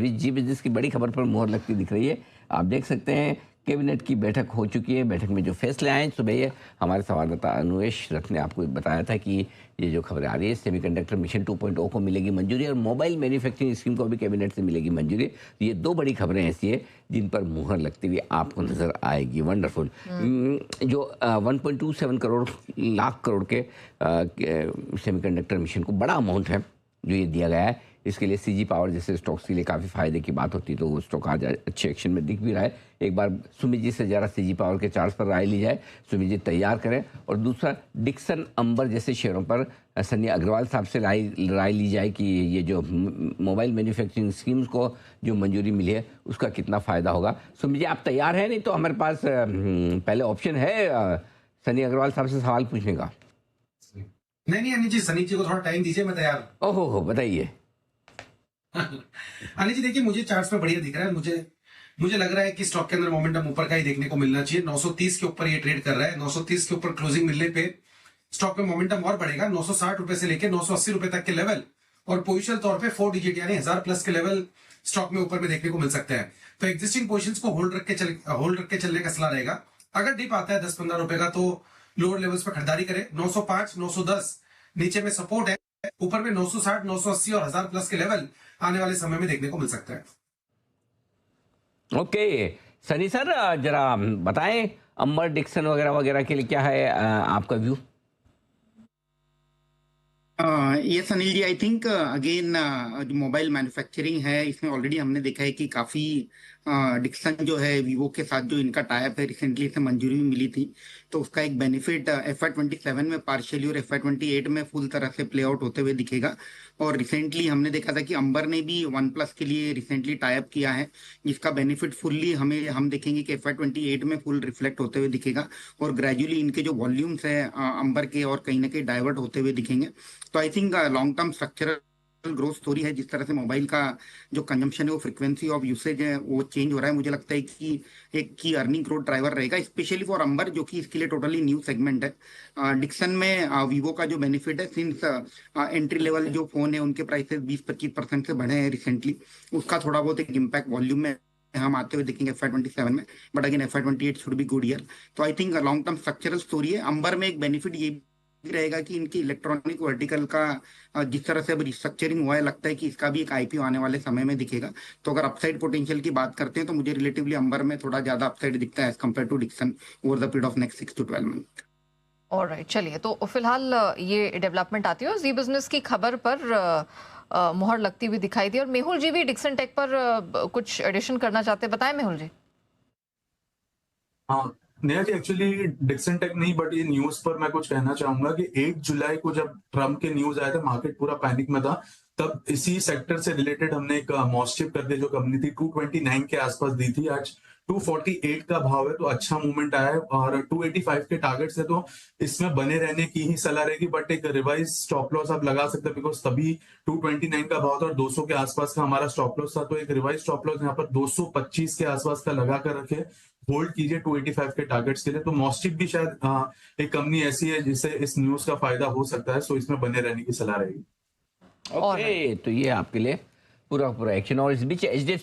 बीच जी business की बड़ी खबर पर मुहर लगती दिख रही है। आप देख सकते हैं कैबिनेट की बैठक हो चुकी है। बैठक में जो फैसले आए सुबह ये हमारे संवाददाता अनुवेश रथ ने आपको बताया था कि ये जो खबरें आ रही है सेमीकंडक्टर मिशन 2.0 को मिलेगी मंजूरी और मोबाइल मैन्युफैक्चरिंग स्कीम को भी कैबिनेट से मिलेगी मंजूरी। तो ये दो बड़ी खबरें ऐसी है जिन पर मुहर लगती हुई आपको नजर आएगी। वंडरफुल। जो 1.27 करोड़ लाख करोड़ के सेमीकंडक्टर मिशन को बड़ा अमाउंट है जो ये दिया गया है। इसके लिए सीजी पावर जैसे स्टॉक्स के लिए काफ़ी फायदे की बात होती है, तो वो स्टॉक आज अच्छे एक्शन में दिख भी रहा है। एक बार सुमित जी से ज़रा सीजी पावर के चार्ज पर राय ली जाए, सुमित जी तैयार करें। और दूसरा डिक्सन अंबर जैसे शेयरों पर सन्नी अग्रवाल साहब से राय ली जाए कि ये जो मोबाइल मैन्युफैक्चरिंग स्कीम्स को जो मंजूरी मिली है उसका कितना फ़ायदा होगा। सुमित जी आप तैयार हैं? नहीं तो हमारे पास पहले ऑप्शन है सन्नी अग्रवाल साहब से सवाल पूछने का। नहीं अनिल जी, सनी जी को थोड़ा टाइम दीजिए, मैं तैयार हूँ। ओहो बताइए। अनिल जी देखिए, मुझे चार्ट्स पे बढ़िया दिख रहा है। मुझे लग रहा है कि स्टॉक के अंदर मोमेंटम ऊपर का ही देखने को मिलना चाहिए। 930 के ऊपर ये ट्रेड कर रहा है। 930 के ऊपर क्लोजिंग मिलने पे स्टॉक में मोमेंटम और बढ़ेगा। 960 रुपए से लेकर 980 रुपए तक के लेवल और पोजिशनल तौर पे 4 डिजिट यानी 1000 प्लस के लेवल स्टॉक में ऊपर में देखने को मिल सकते हैं। तो एग्जिस्टिंग पोजिशंस को होल्ड रख के चलने का सलाह रहेगा। अगर डिप आता है 10-15 रुपए का तो लोअर लेवल्स पर खरीदारी करें। 905, 910 नीचे में सपोर्ट है, ऊपर में 960, 980 और 1000 प्लस के लेवल आने वाले समय में देखने को मिल सकता है। ओके सनी सर, जरा बताएं अंबर डिक्सन वगैरह वगैरह के लिए क्या है आपका view? Yes Anil ji, I think again जो मोबाइल मैन्युफैक्चरिंग है इसमें ऑलरेडी हमने देखा है कि काफी डिक्सन जो है वीवो के साथ जो इनका टाइप है रिसेंटली इसे मंजूरी भी मिली थी, तो उसका एक बेनिफिट FY27 में पार्शियली और FY28 में फुल तरह से प्ले आउट होते हुए दिखेगा। और रिसेंटली हमने देखा था कि अंबर ने भी वन प्लस के लिए रिसेंटली टाइप किया है, जिसका बेनिफिट फुल्ली हम देखेंगे कि FY28 में फुल रिफ्लेक्ट होते हुए दिखेगा और ग्रेजुअली इनके जो वॉल्यूम्स है अंबर के और कहीं ना कहीं डाइवर्ट होते हुए दिखेंगे। तो I think long term structural growth story है। जिस तरह से मोबाइल का जो कंजम्पशन है वो फ्रीक्वेंसी ऑफ यूसेज है वो चेंज हो रहा है, मुझे लगता है कि एक की अर्निंग ग्रोथ ड्राइवर रहेगा स्पेशली फॉर अंबर, जो कि इसके लिए टोटली न्यू सेगमेंट है। डिक्सन में वीवो का जो बेनिफिट है, सिंस एंट्री लेवल जो फोन है उनके प्राइसेस 20-25% से बढ़े हैं रिसेंटली, उसका थोड़ा बहुत एक इम्पैक्ट वॉल्यूम में हम आते हुए देखेंगे FY27 में। But again FY28 should be good year. तो I think long term structural story है। अंबर में एक बेनिफिट ये भी रहेगा कि इनकी इलेक्ट्रॉनिक वर्टिकल का जिस तरह से अब रिस्ट्रक्चरिंग हुआ है, लगता है कि इसका भी एक IPO आने वाले समय में दिखेगा। तो अगर अपसाइड पोटेंशियल की बात करते हैं तो मुझे रिलेटिवली अंबर में थोड़ा ज्यादा अपसाइड दिखता है as compared to Dixon over the period of next 6 to 12 month. Alright, चलिए तो फिलहाल ये डेवलपमेंट आती है और जी बिजनेस की खबर पर मुहर लगती हुई दिखाई दी। और मेहुल जी भी डिक्सन टेक पर कुछ एडिशन करना चाहते हैं, बताएं मेहुल जी। हाँ Neha ji, actually Dixon take नहीं बट ये न्यूज पर मैं कुछ कहना चाहूंगा कि 1 जुलाई को जब ट्रम्प के न्यूज आए थे मार्केट पूरा पैनिक में था, तब इसी सेक्टर से रिलेटेड हमने एक मॉस्टिप करके जो कंपनी थी 229 के आसपास दी थी। आज 248 का भाव है, तो अच्छा मूवमेंट आया है और 285 के टारगेट से तो इसमें बने रहने की ही सलाह रहेगी। बट एक रिवाइज स्टॉप लॉस आप लगा सकते हैं बिकॉज तभी 229 का भाव था और 200 के आसपास का हमारा स्टॉप लॉस था। तो एक रिवाइज स्टॉप लॉस यहाँ पर 225 के आसपास का लगा कर रखे, होल्ड कीजिए 285 के टारगेट्स के लिए। तो मॉस्टिप भी शायद एक कंपनी ऐसी है जिससे इस न्यूज का फायदा हो सकता है, सो इसमें बने रहने की सलाह रहेगी। ओके तो ये आपके लिए पूरा एक्शन। और इस बीच HDFC